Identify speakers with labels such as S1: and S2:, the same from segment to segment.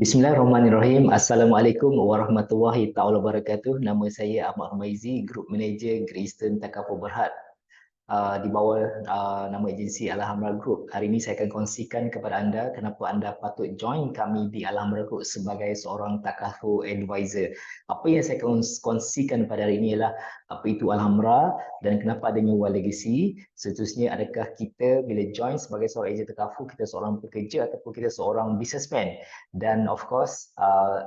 S1: Bismillahirrahmanirrahim. Assalamualaikum warahmatullahi taala wabarakatuh. Nama saya Ahmad Maizi, Group Manager Greyston Takaful Berhad di bawah nama agensi Alhamra Group. Hari ini saya akan kongsikan kepada anda kenapa anda patut join kami di Alhamra Group sebagai seorang takaful advisor. Apa yang saya akan kongsikan pada hari ini ialah apa itu Alhamra dan kenapa adanya One Legacy. Seterusnya, adakah kita bila join sebagai seorang ejen takaful, kita seorang pekerja ataupun kita seorang businessman. Dan of course,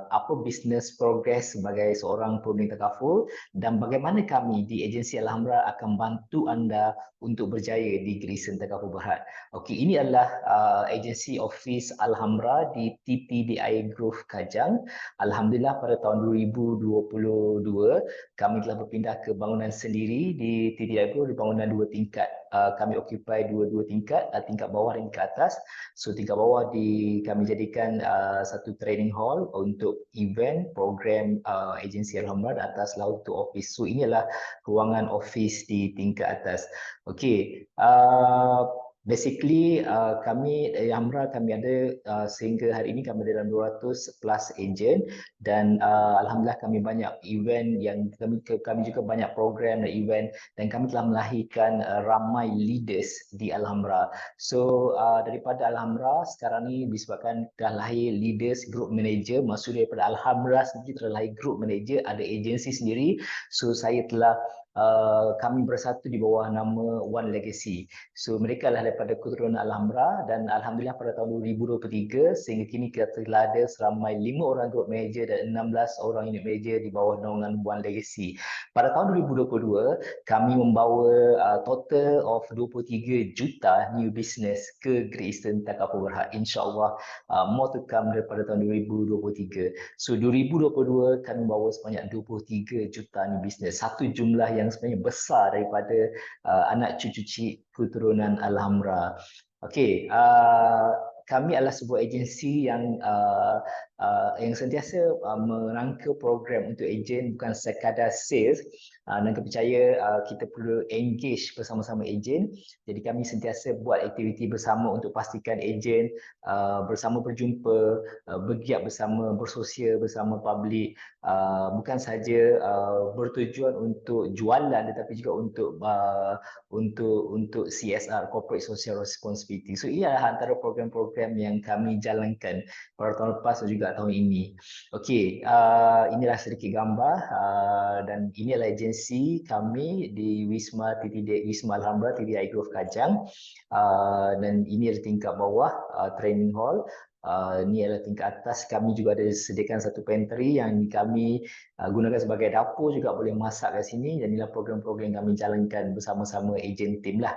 S1: apa business progress sebagai seorang pemilik takaful dan bagaimana kami di agensi Alhamra akan bantu anda untuk berjaya di Greyston Takaful Berhad. Okey, ini adalah agensi office Alhamra di TPDI Grove Kajang. Alhamdulillah pada tahun 2022 kami telah berpindah ke bangunan sendiri di TPDI Grove di bangunan dua tingkat. Kami occupy dua-dua tingkat, tingkat bawah dan tingkat atas. So tingkat bawah kami jadikan satu training hall untuk event program agensi Alhamra, dan atas laut to office. So ini adalah ruangan office di tingkat atas. Okey, basically kami Alhamra kami ada sehingga hari ini kami ada dalam 200 plus agent dan alhamdulillah kami banyak event yang kami juga banyak program dan event, dan kami telah melahirkan ramai leaders di Alhamra. So daripada Alhamra sekarang ni disebabkan dah lahir leaders group manager, maksudnya daripada Alhamra sendiri telah lahir group manager, ada agensi sendiri. So saya telah kami bersatu di bawah nama One Legacy. So mereka lah daripada keturunan Alhamra, dan alhamdulillah pada tahun 2023 sehingga kini kita telah ada seramai 5 orang group manager dan 16 orang unit manager di bawah naungan One Legacy. Pada tahun 2022 kami membawa total of 23 juta new business ke Greyston Takaful Berhad. InsyaAllah more to come daripada tahun 2023. So 2022 kami membawa sebanyak 23 juta new business. Satu jumlah yang sebenarnya besar daripada anak cucu keturunan Alhamra. Okey, kami adalah sebuah agensi yang sentiasa merangka program untuk ejen, bukan sekadar sales, dan kami percaya kita perlu engage bersama-sama ejen. Jadi kami sentiasa buat aktiviti bersama untuk pastikan ejen bersama berjumpa, bergiat bersama, bersosial bersama publik, bukan saja bertujuan untuk jualan tetapi juga untuk CSR, Corporate Social Responsibility. So ini adalah antara program-program yang kami jalankan pada tahun lepas dan juga tahun ini. Okey, inilah sedikit gambar dan ini adalah agensi kami di Wisma Alhamra TDI Grove Kajang, dan ini adalah tingkat bawah training hall. Ini adalah tingkat atas. Kami juga ada sediakan satu pantry yang kami gunakan sebagai dapur, juga boleh masak kat sini, dan inilah program-program yang kami jalankan bersama-sama ejen tim lah.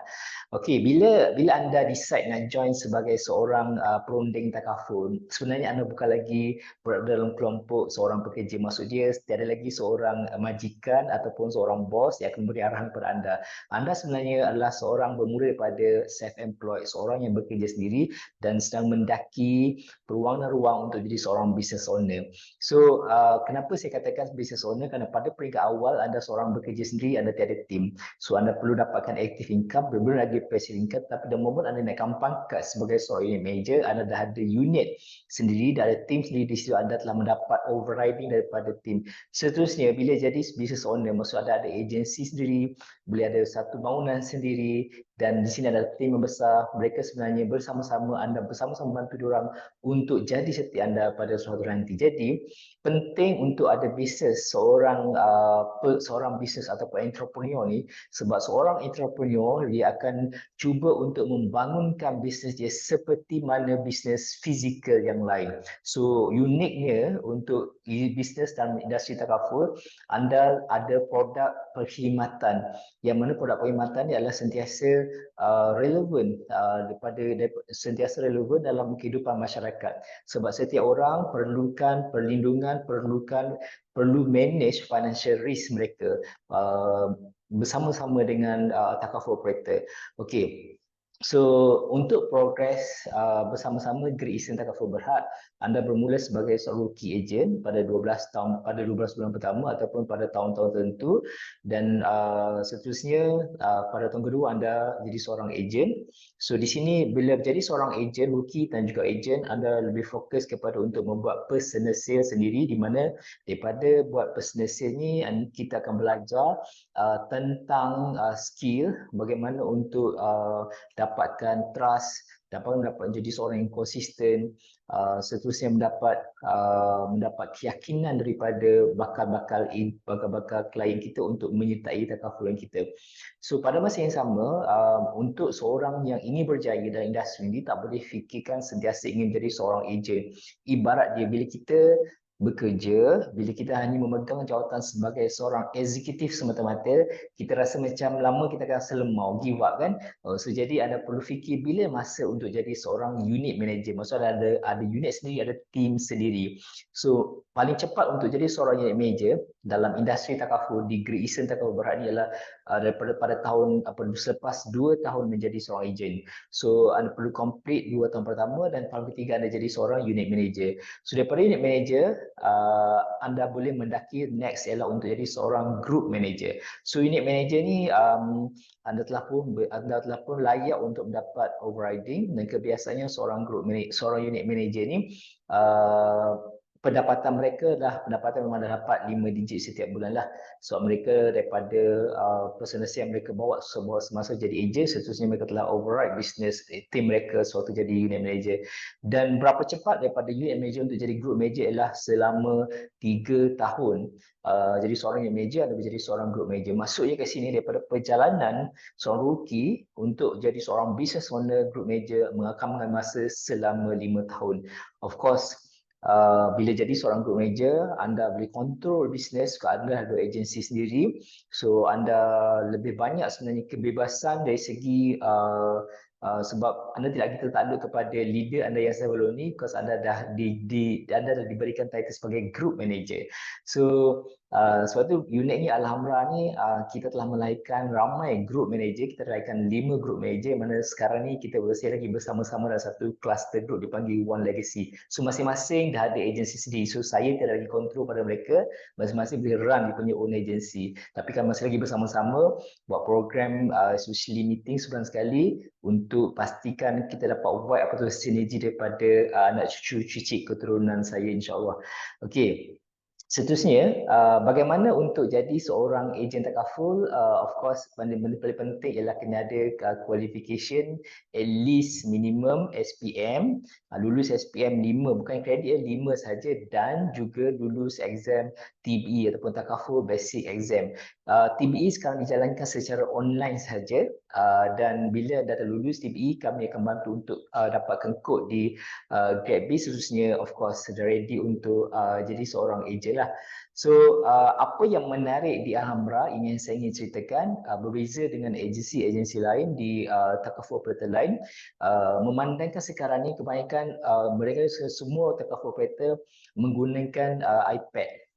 S1: Okey, bila anda decide nak join sebagai seorang perunding takaful, sebenarnya anda bukan lagi berada dalam kelompok seorang pekerja. Maksud dia tiada lagi seorang majikan ataupun seorang bos yang akan beri arahan kepada anda. Anda sebenarnya adalah seorang bermula daripada self-employed, seorang yang bekerja sendiri dan sedang mendaki peluang dan ruang untuk jadi seorang business owner. So, kenapa saya katakan business owner? Kerana pada peringkat awal anda seorang bekerja sendiri, anda tiada tim. So, anda perlu dapatkan active income, belum lagi passive income. Tapi the moment anda naikkan pangkat sebagai seorang unit manager, anda dah ada unit sendiri, dah ada tim sendiri, di situ anda telah mendapat overriding daripada tim. Seterusnya, bila jadi business owner, maksud anda ada agensi sendiri, boleh ada satu bangunan sendiri, dan di sini ada tim yang besar. Mereka sebenarnya bersama-sama, anda bersama-sama membantu diorang untuk jadi seperti anda pada suatu nanti. Jadi penting untuk ada bisnes, seorang bisnes ataupun entrepreneur ni, sebab seorang entrepreneur dia akan cuba untuk membangunkan bisnes dia seperti mana bisnes fizikal yang lain. So uniknya untuk bisnes dalam industri takaful, anda ada produk perkhidmatan, yang mana produk perkhidmatan ni adalah sentiasa relevan, sentiasa relevan dalam kehidupan masyarakat. Sebab setiap orang perlukan perlindungan, perlu manage financial risk mereka bersama-sama dengan takaful operator. Okey. So untuk progres bersama-sama Great Eastern Takaful Berhad, anda bermula sebagai seorang rookie agent pada 12 tahun, pada 12 bulan pertama ataupun pada tahun-tahun tertentu, dan seterusnya pada tahun kedua anda jadi seorang agent. So di sini bila jadi seorang agent, rookie dan juga agent, anda lebih fokus kepada untuk membuat personal sale sendiri, di mana daripada buat personal sale ni kita akan belajar tentang skill bagaimana untuk dapatkan trust, dapat menjadi seorang yang konsisten, seterusnya mendapat keyakinan daripada bakal-bakal klien kita untuk menyertai takafulan kita. So pada masa yang sama, untuk seorang yang ingin berjaya dalam industri ini, tak boleh fikirkan sentiasa ingin jadi seorang ejen. Ibarat dia bila kita bekerja, bila kita hanya memegang jawatan sebagai seorang eksekutif semata-mata, kita rasa macam lama kita akan rasa lemau, give up kan. So jadi anda perlu fikir bila masa untuk jadi seorang unit manager. Maksudnya ada unit sendiri, ada team sendiri. So paling cepat untuk jadi seorang unit manager dalam industri takaful di Great Eastern Takaful Berhad ni adalah daripada pada tahun selepas 2 tahun menjadi seorang ejen. So anda perlu complete 2 tahun pertama dan tahun ketiga anda jadi seorang unit manager. So daripada unit manager, anda boleh mendaki next ialah untuk jadi seorang group manager. So unit manager ni anda telah pun layak untuk mendapat overriding, dan kebiasaannya seorang unit manager ni pendapatan mereka adalah pendapatan memang dah dapat 5 digit setiap bulan lah. So mereka daripada personal yang mereka bawa semasa jadi ejen, seterusnya mereka telah override business team mereka sewaktu jadi unit manager. Dan berapa cepat daripada unit manager untuk jadi group manager ialah selama 3 tahun. Jadi seorang unit manager anda menjadi seorang group manager. Maksudnya ke sini daripada perjalanan seorang rookie untuk jadi seorang business owner, group manager mengakamkan masa selama 5 tahun. Of course, bila jadi seorang group manager, anda boleh kontrol bisnes, anda ada agensi sendiri. So anda lebih banyak sebenarnya kebebasan dari segi sebab anda tidak kita takluk kepada leader anda yang sebelum ni, because anda dah diberikan title sebagai group manager. So sebab tu unit ni Alhamdulillah ni kita telah melahirkan ramai group manager. Kita melahirkan 5 group manager, mana sekarang ni kita bersih lagi bersama-sama dalam satu cluster group dipanggil One Legacy. So masing-masing dah ada agensi sendiri. So saya tidak lagi kontrol pada mereka, masing-masing boleh run dia punya own agency. Tapi kan masih lagi bersama-sama buat program especially meeting sebulan sekali untuk pastikan kita dapat buat apa tu sinergi daripada anak cucu cicit keturunan saya, insya-Allah. Okey. Seterusnya, bagaimana untuk jadi seorang ejen takaful? Of course, benda-benda paling penting ialah kena ada qualification at least minimum SPM, lulus SPM 5, bukan kredit 5 saja, dan juga lulus exam TBE ataupun takaful basic exam. TBE sekarang dijalankan secara online saja, dan bila dah lulus TBE, kami akan bantu untuk dapatkan kod di GrabBiz, khususnya of course ready untuk jadi seorang ejen lah. So apa yang menarik di Alhambra ini yang saya ingin ceritakan, berbeza dengan agensi-agensi lain di takaful operator lain, memandangkan sekarang ni kebanyakan mereka semua takaful operator menggunakan iPad.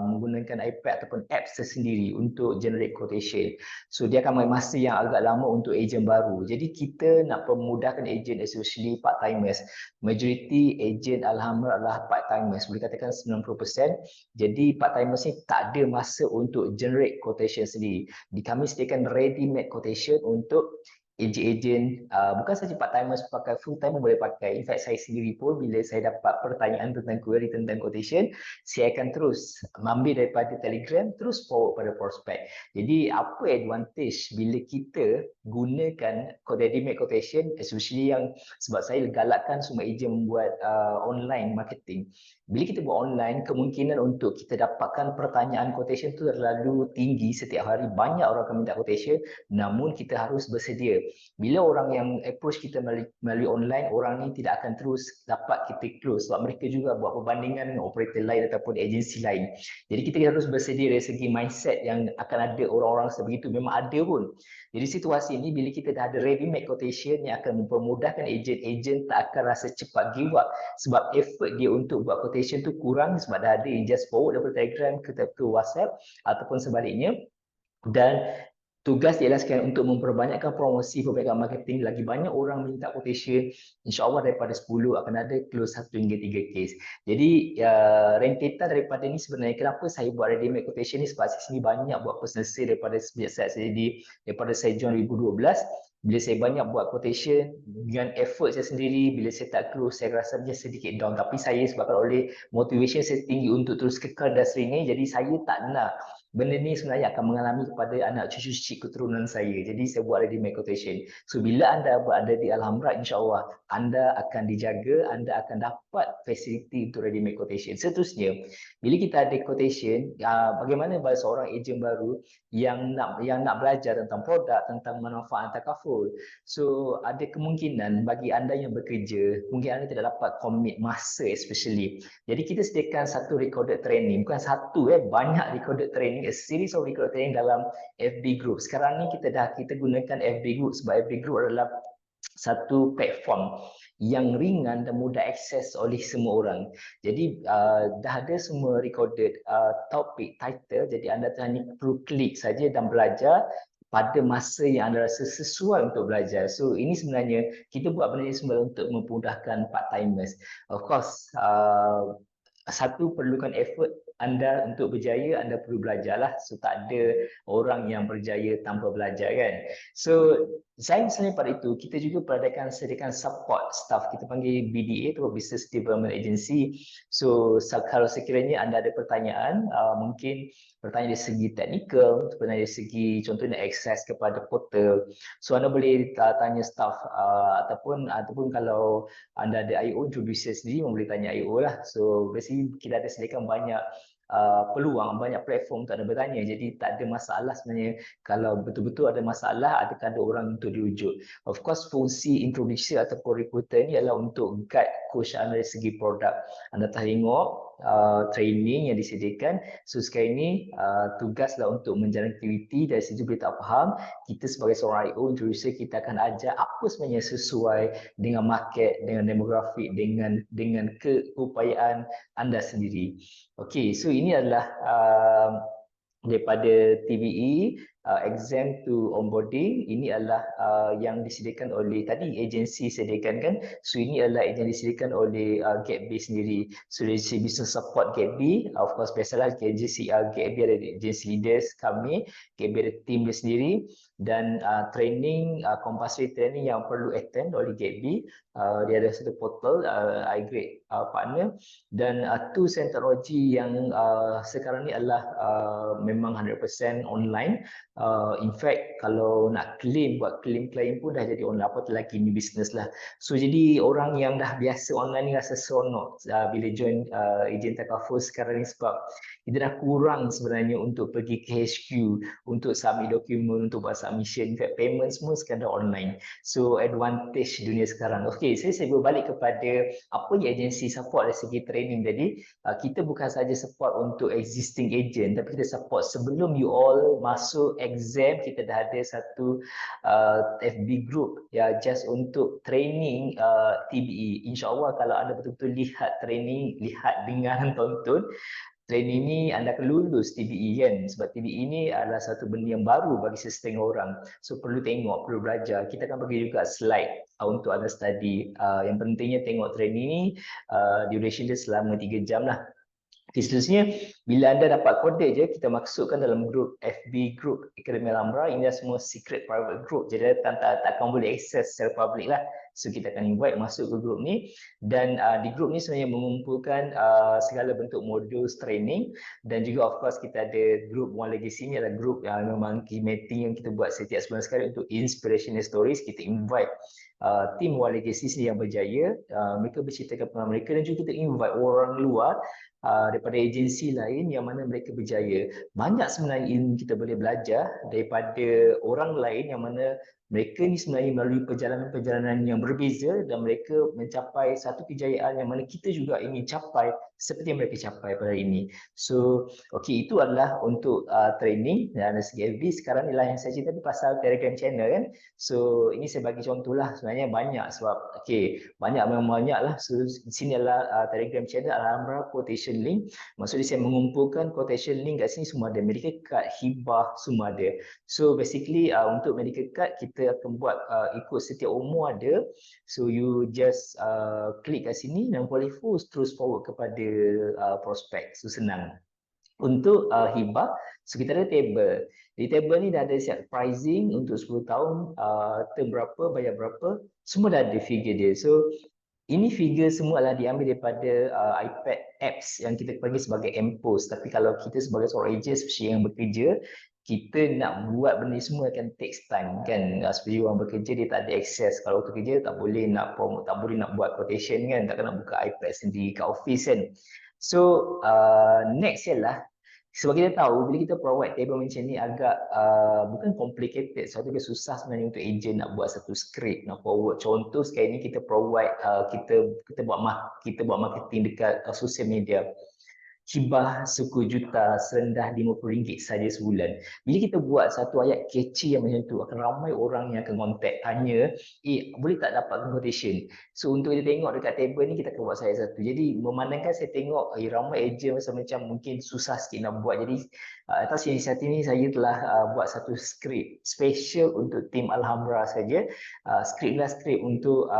S1: Menggunakan iPad ataupun apps tersendiri untuk generate quotation. So dia akan ambil masa yang agak lama untuk ejen baru. Jadi kita nak memudahkan ejen, especially part-timers. Majoriti ejen Alhamdulillah adalah part-timers, boleh katakan 90%. Jadi part-timers ni tak ada masa untuk generate quotation sendiri. Di kami sediakan ready-made quotation untuk ejen-ejen, bukan saja part-timers, pakai full-timer boleh pakai. In fact, saya sendiri pun bila saya dapat pertanyaan tentang query tentang quotation, saya akan terus ambil daripada Telegram, terus forward pada prospek. Jadi apa advantage bila kita gunakan ready-made quotation, especially yang sebab saya galakkan semua ejen membuat online marketing. Bila kita buat online, kemungkinan untuk kita dapatkan pertanyaan quotation tu terlalu tinggi. Setiap hari banyak orang akan minta quotation, namun kita harus bersedia. Bila orang yang approach kita melalui online, orang ni tidak akan terus dapat kita close sebab mereka juga buat perbandingan dengan operator lain ataupun agensi lain. Jadi kita harus bersedia dari segi mindset yang akan ada orang-orang sebegitu, memang ada pun. Jadi situasi ini bila kita dah ada ready-made quotation yang akan mempermudahkan ejen tak akan rasa cepat give up sebab effort dia untuk buat quotation tu kurang sebab dah ada, just forward daripada Telegram ke WhatsApp ataupun sebaliknya. Dan tugas ialah sekalian untuk memperbanyakkan promosi perbaikan marketing. Lagi banyak orang minta quotation, insyaAllah daripada 10 akan ada close 1 hingga 3 case. Jadi rentetan daripada ni sebenarnya, kenapa saya buat ready-made quotation ni, sebab saya sini banyak buat personal sale daripada sejak saya daripada saya join 2012. Bila saya banyak buat quotation dengan effort saya sendiri, bila saya tak close, saya rasa dia sedikit down. Tapi saya sebabkan oleh motivation saya tinggi untuk terus kekal industri ni, jadi saya tak nak benda ni sebenarnya akan mengalami kepada anak cucu keturunan saya. Jadi saya buat ready-made quotation. So bila anda berada di Alhambra, insyaAllah anda akan dijaga, anda akan dapat fasiliti untuk ready-made quotation. Seterusnya, bila kita ada quotation, bagaimana bagi seorang ejen baru yang nak belajar tentang produk, tentang manfaat takaful. So ada kemungkinan bagi anda yang bekerja, mungkin anda tidak dapat commit masa especially. Jadi kita sediakan satu recorded training, bukan satu, banyak recorded training, a series of recorded training dalam FB group. Sekarang ni kita gunakan FB group sebab FB group adalah satu platform yang ringan dan mudah akses oleh semua orang. Jadi dah ada semua recorded topik, title, jadi anda hanya perlu klik saja dan belajar pada masa yang anda rasa sesuai untuk belajar. So ini sebenarnya kita buat benda ini sebenarnya untuk memudahkan part-timers. Of course, satu, perlukan effort anda untuk berjaya, anda perlu belajarlah. So tak ada orang yang berjaya tanpa belajar kan. So saya misalnya pada itu, kita juga sediakan support staff, kita panggil BDA atau Business Development Agency. So kalau sekiranya anda ada pertanyaan, mungkin pertanyaan dari segi teknikal, pertanyaan dari segi contohnya akses kepada portal, so anda boleh tanya staff, ataupun kalau anda ada IO, introducer sendiri, boleh tanya IO lah. So basically kita ada sediakan banyak peluang, banyak platform untuk anda bertanya. Jadi tak ada masalah sebenarnya. Kalau betul-betul ada masalah, adakah ada orang untuk dirujuk. Of course, fungsi introducer ataupun recruiter ni adalah untuk guide coach anda dari segi produk. Anda tengok training yang disediakan. So sekarang ini tugaslah untuk menjalani aktiviti. Dari situ bila tak faham, kita sebagai seorang IO, introducer, kita akan ajar apa sebenarnya sesuai dengan market, dengan demografi, dengan keupayaan anda sendiri. Okey, so ini adalah daripada TVE, exam to onboarding. Ini adalah yang disediakan oleh, tadi agensi sediakan kan. So ini adalah yang disediakan oleh GapB sendiri. So dari sisi business support GapB, of course biasalah agensi GapB ada agensi leaders kami, GapB ada team dia sendiri, dan training, compulsory training yang perlu attend oleh GapB. Dia ada satu portal, iGrade partner, dan tools and teknologi yang sekarang ni adalah memang 100% online. In fact, kalau nak buat claim pun dah jadi online, apa lagi ni business lah. So jadi orang yang dah biasa online ni rasa seronok bila join ejen takaful sekarang ni, sebab kita dah kurang sebenarnya untuk pergi ke HQ untuk submit dokumen, untuk buat submission. In fact, payment semua sekarang dah online. So advantage dunia sekarang. Okay, saya berbalik kepada apa yang agensi support dari segi training tadi. Kita bukan saja support untuk existing agent, tapi kita support sebelum you all masuk exam. Kita dah ada satu FB group ya, just untuk training TBE. InsyaAllah kalau anda betul-betul lihat training, lihat dengan tonton training ni, anda akan lulus TBE kan. Sebab TBE ni adalah satu benda yang baru bagi setengah orang. So perlu tengok, perlu belajar. Kita akan bagi juga slide untuk anda study. Yang pentingnya tengok training ni, duration dia selama 3 jam lah. Seterusnya, bila anda dapat kode je, kita masukkan dalam grup FB group Akademi Alhambra. Ini adalah semua secret private group, jadi takkan boleh akses secara public lah. So kita akan invite masuk ke grup ni, dan di grup ni sebenarnya mengumpulkan segala bentuk modul training, dan juga of course kita ada grup One Legacy. Ni adalah grup yang memang meeting yang kita buat setiap sebulan sekali untuk inspirational stories. Kita invite tim One Legacy yang berjaya, mereka berceritakan pengalaman mereka, dan juga kita invite orang luar daripada agensi lain yang mana mereka berjaya. Banyak sebenarnya ilmu kita boleh belajar daripada orang lain yang mana Mereka ni sebenarnya melalui perjalanan-perjalanan yang berbeza dan mereka mencapai satu kejayaan yang mana kita juga ingin capai seperti yang mereka capai pada hari ini. So, okey, itu adalah untuk training dan dari segi FB. Sekarang inilah yang saya cerita tadi pasal Telegram channel kan. So, ini saya bagi contoh lah, sebenarnya banyak sebab okey, memang banyak lah. So, di sini adalah Telegram channel Alhambra Quotation Link. Maksudnya saya mengumpulkan quotation link kat sini semua ada. Medical card, hibah semua ada. So basically untuk medical card kita akan buat ikut setiap umur ada. So you just klik kat sini dan boleh terus forward kepada prospek. So senang. Untuk hibah, so kita ada table. Di table ni dah ada siap pricing untuk 10 tahun, term berapa, bayar berapa, semua dah ada figure dia. So ini figure semua adalah diambil daripada iPad apps yang kita panggil sebagai MPOS. Tapi kalau kita sebagai seorang agent, especially yang bekerja, kita nak buat benda ni semua akan takes time kan. Seperti orang bekerja dia tak ada akses. Kalau bekerja tak boleh nak promote, tak boleh nak buat quotation kan, takkan nak buka iPad sendiri kat office kan. So next ialah sebab kita tahu bila kita provide table macam ni agak bukan complicated, satu susah sebenarnya untuk agent nak buat satu script nak forward. Contoh sekali ni kita provide kita buat marketing dekat social media. Hibah 10 juta serendah RM50 saja sebulan. Bila kita buat satu ayat catchy yang macam tu, akan ramai orang yang akan contact, tanya, boleh tak dapat quotation? So untuk kita tengok dekat table ni, kita akan buat saya satu. Jadi memandangkan saya tengok ramai agent macam mungkin susah sikit nak buat. Jadi atas inisiatif ni saya telah buat satu skrip special untuk tim Alhambra saja. Skrip untuk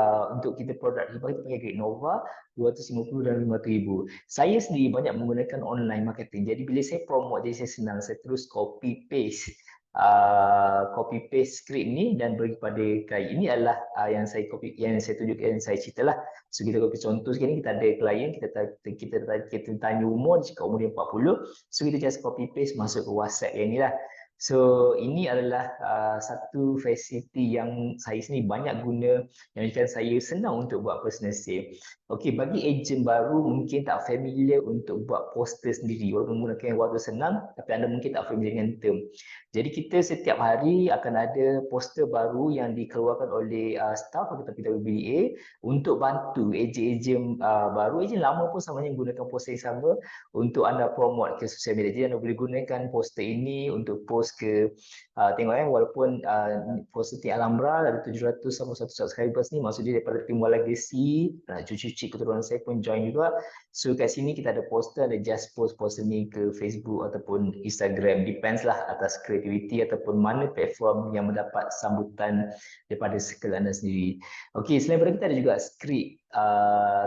S1: kita produk hibah, kita pakai Great Nova 250 dan 500,000. Saya sendiri banyak menggunakan online marketing. Jadi bila saya promote, jadi saya senang. Saya terus copy paste skrip ni dan bagi kepada klien. Ini adalah yang saya tunjukkan, yang saya cerita lah. So kita copy contoh sekali, kita ada klien, kita tanya umur, dia cakap umur dia 40. So kita just copy paste masuk ke WhatsApp yang ni lah. So ini adalah satu fasiliti yang saya sendiri banyak guna, yang menjadikan saya senang untuk buat personal sale. Okey, bagi ejen baru mungkin tak familiar untuk buat poster sendiri, walaupun menggunakan waktu senang, tapi anda mungkin tak familiar dengan term. Jadi kita setiap hari akan ada poster baru yang dikeluarkan oleh staff atau PWBA untuk bantu ejen-ejen baru, ejen lama pun sama menggunakan poster yang sama untuk anda promote ke sosial media. Jadi anda boleh gunakan poster ini untuk post ke tengok walaupun poster tim Alhambra ada 700 sama 1 subscribers ni, maksud dia daripada tim Legacy, cucu-cucu keturunan saya pun join juga. So kat sini kita ada poster, ada just post poster ni ke Facebook ataupun Instagram, depends lah atas creativity ataupun mana platform yang mendapat sambutan daripada circle anda sendiri. Okey, selain daripada kita ada juga skrip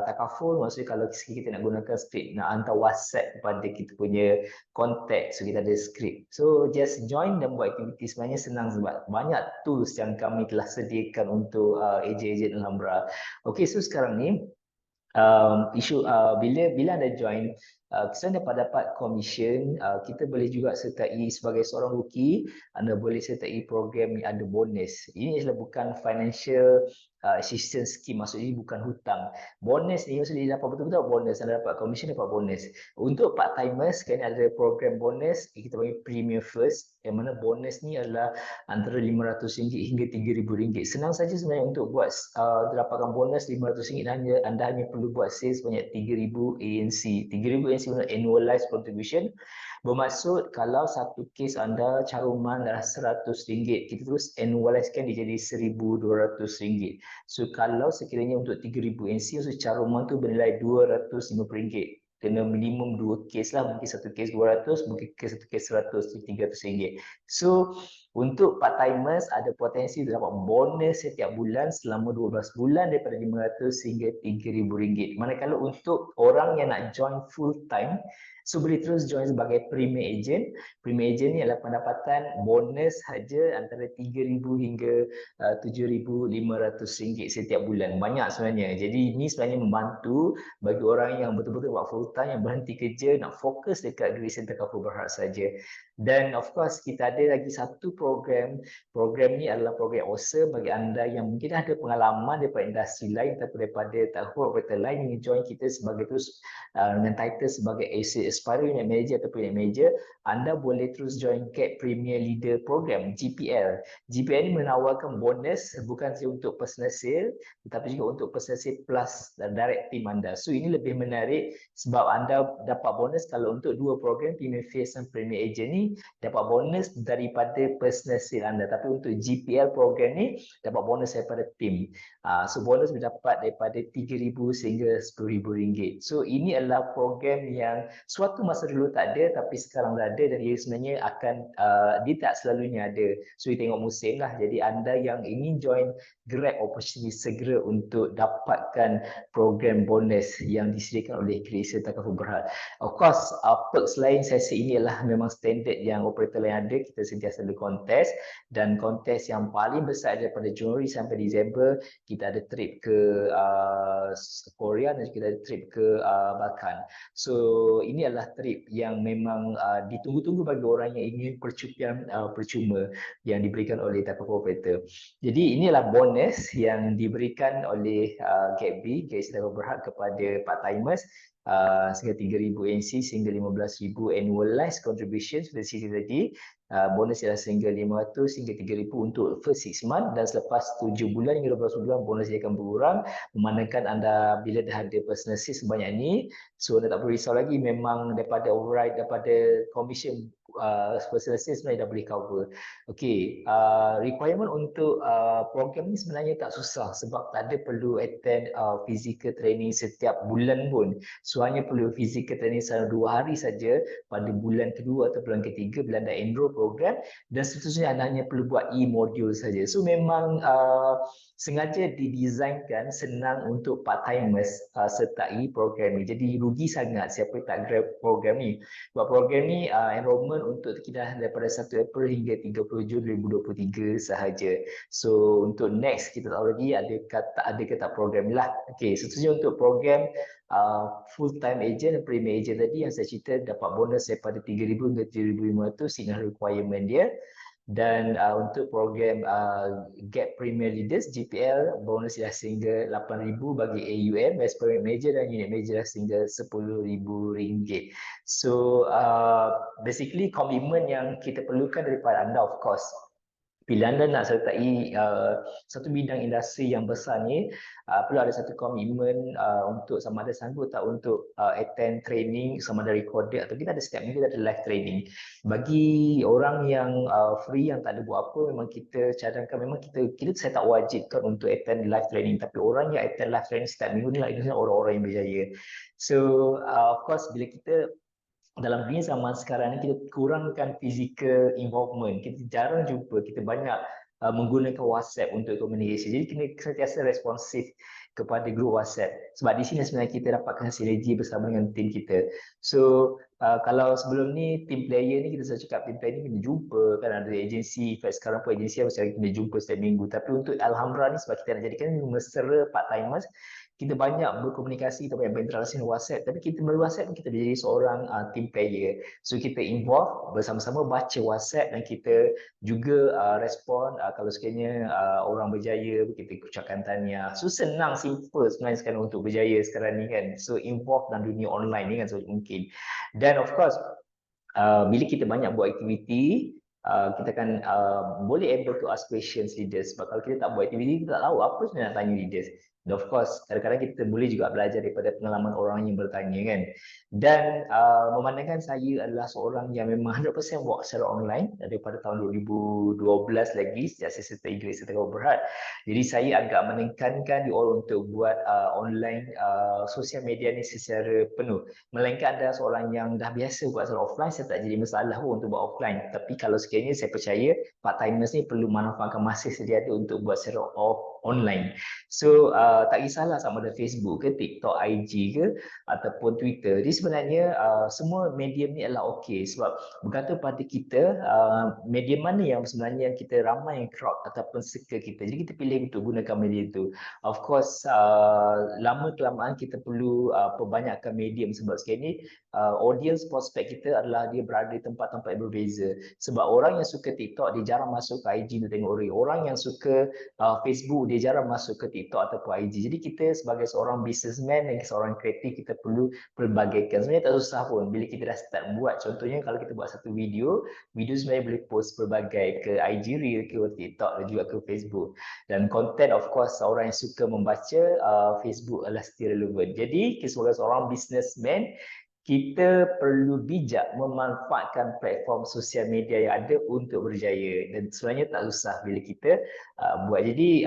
S1: takaful, maksudnya kalau kita nak gunakan skrip nak hantar WhatsApp kepada kita punya contact, so kita ada skrip. So just join dan buat aktiviti. Sebenarnya senang sebab banyak tools yang kami telah sediakan untuk ejen-ejen Alhambra. Okey, so sekarang ni bila anda join, kita dapat komisen. Kita boleh juga sertai sebagai seorang rookie, anda boleh sertai program yang ada bonus. Ini adalah bukan financial assistance scheme, maksudnya bukan hutang. Bonus ni maksudnya dapat betul-betul bonus, anda dapat komisen, dapat bonus. Untuk part timers, kan ada program bonus kita panggil Premier First, yang mana bonus ni adalah antara RM500 hingga RM3,000. Senang saja sebenarnya untuk buat dapatkan bonus RM500, anda hanya perlu buat sales sebanyak 3,000 ANC. 3,000 ANC untuk annualized contribution. Bermaksud kalau satu kes anda caruman adalah RM100, kita terus annualizekan dia jadi RM1,200. So kalau sekiranya untuk 3,000 ANC, so caruman tu bernilai RM250. Kena minimum 2 kes lah, mungkin satu kes 200, mungkin satu kes 100, RM300. So untuk part timers ada potensi untuk dapat bonus setiap bulan selama 12 bulan daripada RM500 hingga RM3,000. Manakala untuk orang yang nak join full time, so boleh terus join sebagai Premier Agent. Premier Agent ni adalah pendapatan bonus saja antara RM3,000 hingga RM7,500 setiap bulan. Banyak sebenarnya. Jadi ini sebenarnya membantu bagi orang yang betul-betul buat full time, yang berhenti kerja, nak fokus dekat diri center cover berhad saja. Dan of course kita ada lagi satu program ni adalah program awesome bagi anda yang mungkin ada pengalaman daripada industri lain atau daripada tahun operator lain yang join kita sebagai terus dengan title sebagai aspiring unit manager atau unit manager. Anda boleh terus join CAP Premier Leader Program GPL. GPL ini menawarkan bonus bukan sahaja untuk personal sale tetapi juga untuk personal sale plus direct team anda. So ini lebih menarik sebab anda dapat bonus kalau untuk dua program Premier Face dan Premier Agent ni dapat bonus daripada personal sale anda, tapi untuk GPL program ni dapat bonus daripada tim. So bonus dapat daripada RM3,000 sehingga RM10,000. So ini adalah program yang suatu masa dulu tak ada tapi sekarang dah ada dan ia sebenarnya akan dia tak selalunya ada. So dia tengok musim lah. Jadi anda yang ingin join, grab opportunity segera untuk dapatkan program bonus yang disediakan oleh Creasia Takaful Berhad. Of course, perks lain sesi ini adalah memang standard yang operator lain ada. Kita sentiasa ada kontes dan kontes yang paling besar daripada Januari sampai Disember. Kita ada trip ke Korea dan kita ada trip ke Balkan. So ini adalah trip yang memang ditunggu-tunggu bagi orang yang ingin percutian percuma yang diberikan oleh Takaful Operator. Jadi inilah bonus yang diberikan oleh GAPB, Creasia Takaful Berhad kepada part-timers sehingga 3,000 NC sehingga 15,000 annualized contribution seperti cerita tadi. Bonus ialah sehingga 500 hingga 3,000 untuk first 6 month dan selepas 7 bulan hingga 12 bulan bonus dia akan berkurang memandangkan anda bila dah ada personal sale sebanyak ni. So anda tak perlu risau lagi, memang daripada override, daripada commission personal sale sebenarnya dah boleh cover. Okey, requirement untuk program ni sebenarnya tak susah sebab tak ada perlu attend physical training setiap bulan pun. So hanya perlu physical training selama 2 hari saja pada bulan kedua atau bulan ketiga bila anda enroll program dan seterusnya anda hanya perlu buat e-module saja. So memang sengaja didesainkan senang untuk part-timers sertai program ni. Jadi rugi sangat siapa tak grab program ni. Sebab program ni enrollment untuk kita daripada 1 April hingga 30 Jun 2023 sahaja. So untuk next kita tahu lagi ada ke tak program ni lah. Okey, seterusnya untuk program full time agent dan premier agent tadi yang saya cerita dapat bonus daripada 3,000 hingga 3,500 dengan requirement dia. Dan untuk program GAP Premier Leaders GPL bonus dah sehingga 8,000 bagi AUM, Aspirant Manager dan Unit Manager dah sehingga RM10,000. So basically komitmen yang kita perlukan daripada anda, of course bila anda nak sertai satu bidang industri yang besar ni, perlu ada satu komitmen untuk sama ada sanggup tak untuk attend training sama ada recorded atau kita ada setiap minggu ada live training. Bagi orang yang free yang tak ada buat apa, memang kita cadangkan, memang kita saya tak wajibkan untuk attend live training, tapi orang yang attend live training setiap minggu ni lah ini orang-orang yang berjaya. So of course bila kita dalam dunia zaman sekarang ni kita kurangkan physical involvement, kita jarang jumpa, kita banyak menggunakan WhatsApp untuk komunikasi. Jadi kena sentiasa responsif kepada grup WhatsApp. Sebab di sini sebenarnya kita dapatkan sinergi bersama dengan tim kita. So kalau sebelum ni tim player ni kita selalu cakap tim player ni kena jumpa kan, ada agensi, sekarang pun agensi yang mesti kena jumpa setiap minggu. Tapi untuk Alhamdulillah ni sebab kita nak jadikan mesra part-timers, kita banyak berkomunikasi, kita banyak berinteraksi dengan WhatsApp, tapi kita melalui WhatsApp kita jadi seorang team player. So kita involve bersama-sama baca WhatsApp dan kita juga respon kalau sekiranya orang berjaya, kita ucapkan tahniah. So senang, simple sebenarnya sekarang untuk berjaya sekarang ni kan. So involve dalam dunia online ni kan sebab mungkin. Dan of course bila kita banyak buat aktiviti, kita akan boleh able to ask questions leaders. Sebab kalau kita tak buat aktiviti, kita tak tahu apa sebenarnya nak tanya leaders. Dan of course, kadang-kadang kita boleh juga belajar daripada pengalaman orang yang bertanya kan. Dan memandangkan saya adalah seorang yang memang 100% buat secara online daripada tahun 2012 lagi sejak saya sertai Creasia Takaful Berhad. Jadi saya agak menekankan di all untuk buat online sosial media ni secara penuh. Melainkan ada seorang yang dah biasa buat secara offline, saya tak jadi masalah pun untuk buat offline. Tapi kalau sekiranya saya percaya part-timers ni perlu manfaatkan masa sedia ada untuk buat secara online. So tak kisahlah sama ada Facebook ke, TikTok, IG ke ataupun Twitter. Jadi sebenarnya semua medium ni adalah okey sebab bergantung pada kita medium mana yang sebenarnya kita ramai yang crowd ataupun suka kita. Jadi kita pilih untuk gunakan media itu. Of course lama kelamaan kita perlu perbanyakkan medium sebab sekarang ni audience prospek kita adalah dia berada di tempat-tempat yang berbeza. Sebab orang yang suka TikTok dia jarang masuk ke IG untuk tengok reel. Orang yang suka Facebook dia jarang masuk ke TikTok ataupun IG. Jadi kita sebagai seorang businessman dan seorang kreatif kita perlu pelbagaikan. Sebenarnya tak susah pun bila kita dah start buat. Contohnya kalau kita buat satu video sebenarnya boleh post pelbagai ke IG reel ke TikTok dan juga ke Facebook. Dan content of course orang yang suka membaca Facebook adalah still relevan. Jadi sebagai seorang businessman kita perlu bijak memanfaatkan platform sosial media yang ada untuk berjaya dan sebenarnya tak susah bila kita buat. Jadi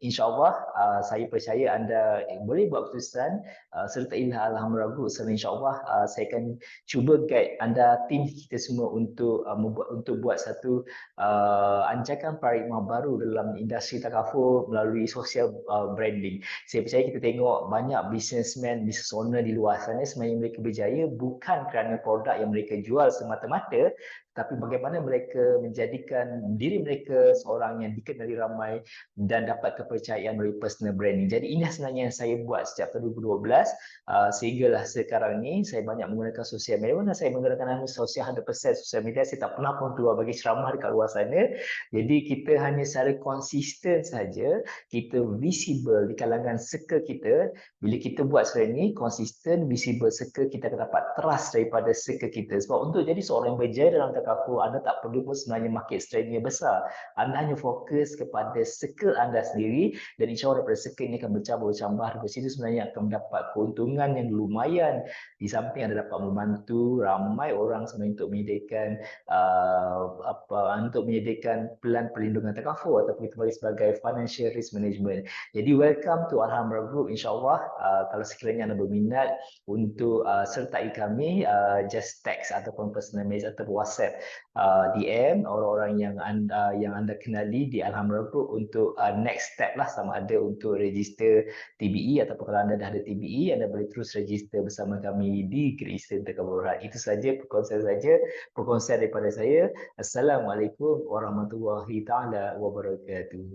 S1: insyaAllah saya percaya anda boleh buat keputusan sertailah Alhamdulillah Group dan insyaAllah saya akan cuba guide anda tim kita semua untuk buat satu ancakan paradigma baru dalam industri takaful melalui social branding. Saya percaya kita tengok banyak businessman, business owner di luar sana sebenarnya mereka berjaya bukan kerana produk yang mereka jual semata-mata, tapi bagaimana mereka menjadikan diri mereka seorang yang dikenali ramai dan dapat kepercayaan melalui personal branding. Jadi ini sebenarnya yang saya buat sejak tahun 2012 sehinggalah sekarang ni saya banyak menggunakan sosial media. Mana saya menggunakan sosial 100% sosial media, saya tak pernah pun keluar bagi ceramah dekat luar sana. Jadi kita hanya secara konsisten saja kita visible di kalangan circle kita. Bila kita buat seperti ini, konsisten, visible circle, kita akan dapat trust daripada circle kita. Sebab untuk jadi seorang yang berjaya dalam takaful, anda tak perlu pun sebenarnya market strength-nya besar. Anda hanya fokus kepada circle anda sendiri dan insyaAllah daripada circle ini akan bercambah. Dari situ sebenarnya akan mendapat keuntungan yang lumayan. Di samping anda dapat membantu ramai orang sebenarnya untuk menyediakan pelan perlindungan takaful ataupun kita bagi sebagai financial risk management. Jadi welcome to Alhamdulillah Group. InsyaAllah kalau sekiranya anda berminat untuk sertai kami, just text ataupun personal message atau WhatsApp DM orang-orang yang anda kenali di Alhamdulillah Group untuk next step lah, sama ada untuk register TBE ataupun kalau anda dah ada TBE anda boleh terus register bersama kami di Great Eastern Takaful Berhad. Itu saja perkongsian daripada saya. Assalamualaikum warahmatullahi taala wabarakatuh.